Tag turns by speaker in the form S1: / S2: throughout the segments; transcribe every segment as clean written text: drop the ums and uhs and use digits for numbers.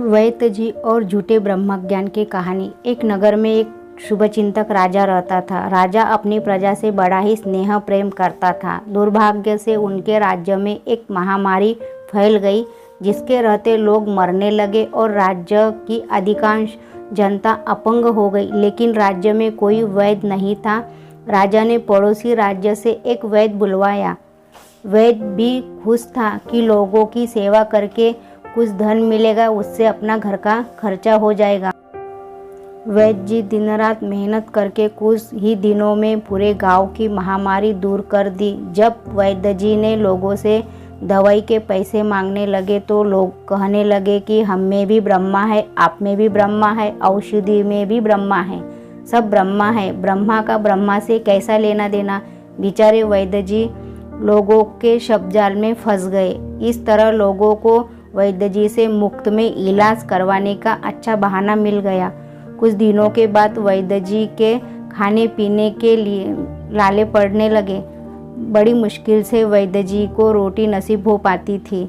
S1: वैद्य जी और झूठे ब्रह्मज्ञान की कहानी। एक नगर में एक शुभचिंतक राजा रहता था। राजा अपनी प्रजा से बड़ा ही स्नेह प्रेम करता था। दुर्भाग्य से उनके राज्य में एक महामारी फैल गई, जिसके रहते लोग मरने लगे और राज्य की अधिकांश जनता अपंग हो गई। लेकिन राज्य में कोई वैद्य नहीं था। राजा ने पड़ोसी राज्य से एक वैद्य बुलवाया। वैद्य भी खुश था कि लोगों की सेवा करके कुछ धन मिलेगा, उससे अपना घर का खर्चा हो जाएगा। वैद्य जी दिन रात मेहनत करके कुछ ही दिनों में पूरे गांव की महामारी दूर कर दी। जब वैद्य जी ने लोगों से दवाई के पैसे मांगने लगे तो लोग कहने लगे कि हम में भी ब्रह्मा है, आप में भी ब्रह्मा है, औषधि में भी ब्रह्मा है, सब ब्रह्मा है। ब्रह्मा का ब्रह्मा से कैसा लेना देना। बेचारे वैद्य जी लोगों के शब्दजाल में फंस गए। इस तरह लोगों को वैद्य जी से मुफ्त में इलाज करवाने का अच्छा बहाना मिल गया। कुछ दिनों के बाद वैद्य जी के खाने पीने के लिए लाले पड़ने लगे। बड़ी मुश्किल से वैद्य जी को रोटी नसीब हो पाती थी।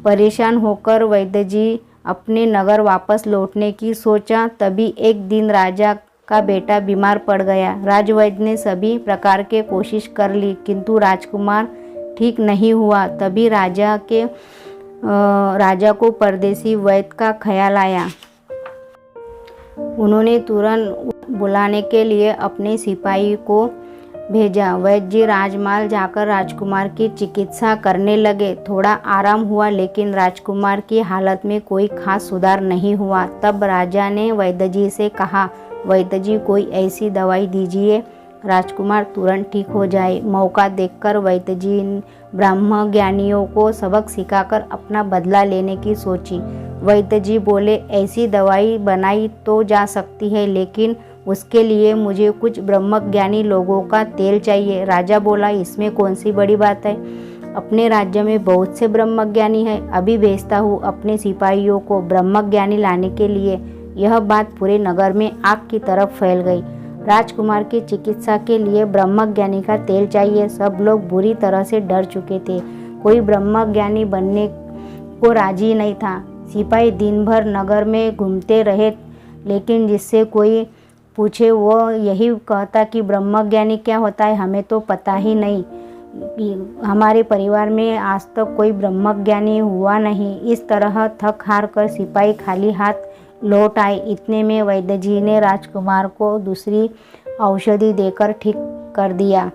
S1: परेशान होकर वैद्य जी अपने नगर वापस लौटने की सोचा। तभी एक दिन राजा का बेटा बीमार पड़ गया। राजवैद्य ने सभी प्रकार के कोशिश कर ली, किंतु राजकुमार ठीक नहीं हुआ। तभी राजा को परदेसी वैद्य का ख्याल आया। उन्होंने तुरंत बुलाने के लिए अपने सिपाही को भेजा। वैद्य जी राजमहल जाकर राजकुमार की चिकित्सा करने लगे। थोड़ा आराम हुआ, लेकिन राजकुमार की हालत में कोई खास सुधार नहीं हुआ। तब राजा ने वैद्य जी से कहा, वैद्य जी कोई ऐसी दवाई दीजिए राजकुमार तुरंत ठीक हो जाए। मौका देखकर वैद्य जी ब्रह्म ज्ञानियों को सबक सिखाकर अपना बदला लेने की सोची। वैद्य जी बोले, ऐसी दवाई बनाई तो जा सकती है, लेकिन उसके लिए मुझे कुछ ब्रह्मज्ञानी लोगों का तेल चाहिए। राजा बोला, इसमें कौन सी बड़ी बात है, अपने राज्य में बहुत से ब्रह्मज्ञानी हैं, अभी भेजता हूँ अपने सिपाहियों को ब्रह्मज्ञानी लाने के लिए। यह बात पूरे नगर में आग की तरफ फैल गई। राजकुमार की चिकित्सा के लिए ब्रह्मज्ञानी का तेल चाहिए। सब लोग बुरी तरह से डर चुके थे। कोई ब्रह्मज्ञानी बनने को राजी नहीं था। सिपाही दिन भर नगर में घूमते रहे, लेकिन जिससे कोई पूछे वो यही कहता कि ब्रह्मज्ञानी क्या होता है, हमें तो पता ही नहीं। हमारे परिवार में आज तक कोई ब्रह्मज्ञानी हुआ नहीं। इस तरह थक हार कर सिपाही खाली हाथ लौट आए। इतने में वैद्य जी ने राजकुमार को दूसरी औषधि देकर ठीक कर दिया।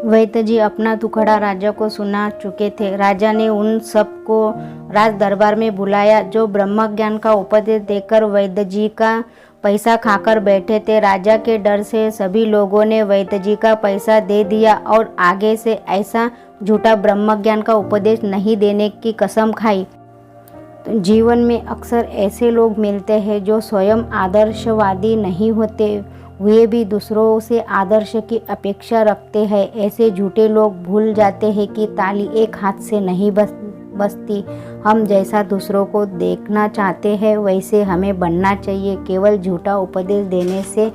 S1: वैद्य जी अपना दुखड़ा राजा को सुना चुके थे। राजा ने उन सबको राज दरबार में बुलाया जो ब्रह्मज्ञान का उपदेश देकर वैद्य जी का पैसा खाकर बैठे थे। राजा के डर से सभी लोगों ने वैद्य जी का पैसा दे दिया और आगे से ऐसा झूठा ब्रह्मज्ञान का उपदेश नहीं देने की कसम खाई। तो जीवन में अक्सर ऐसे लोग मिलते हैं जो स्वयं आदर्शवादी नहीं होते हुए भी दूसरों से आदर्श की अपेक्षा रखते हैं। ऐसे झूठे लोग भूल जाते हैं कि ताली एक हाथ से नहीं बजती। हम जैसा दूसरों को देखना चाहते हैं वैसे हमें बनना चाहिए। केवल झूठा उपदेश देने से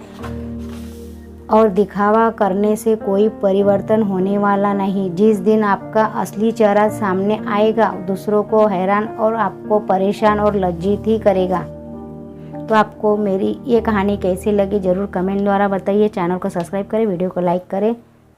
S1: और दिखावा करने से कोई परिवर्तन होने वाला नहीं। जिस दिन आपका असली चेहरा सामने आएगा, दूसरों को हैरान और आपको परेशान और लज्जित ही करेगा। तो आपको मेरी ये कहानी कैसी लगी ज़रूर कमेंट द्वारा बताइए। चैनल को सब्सक्राइब करें, वीडियो को लाइक करें।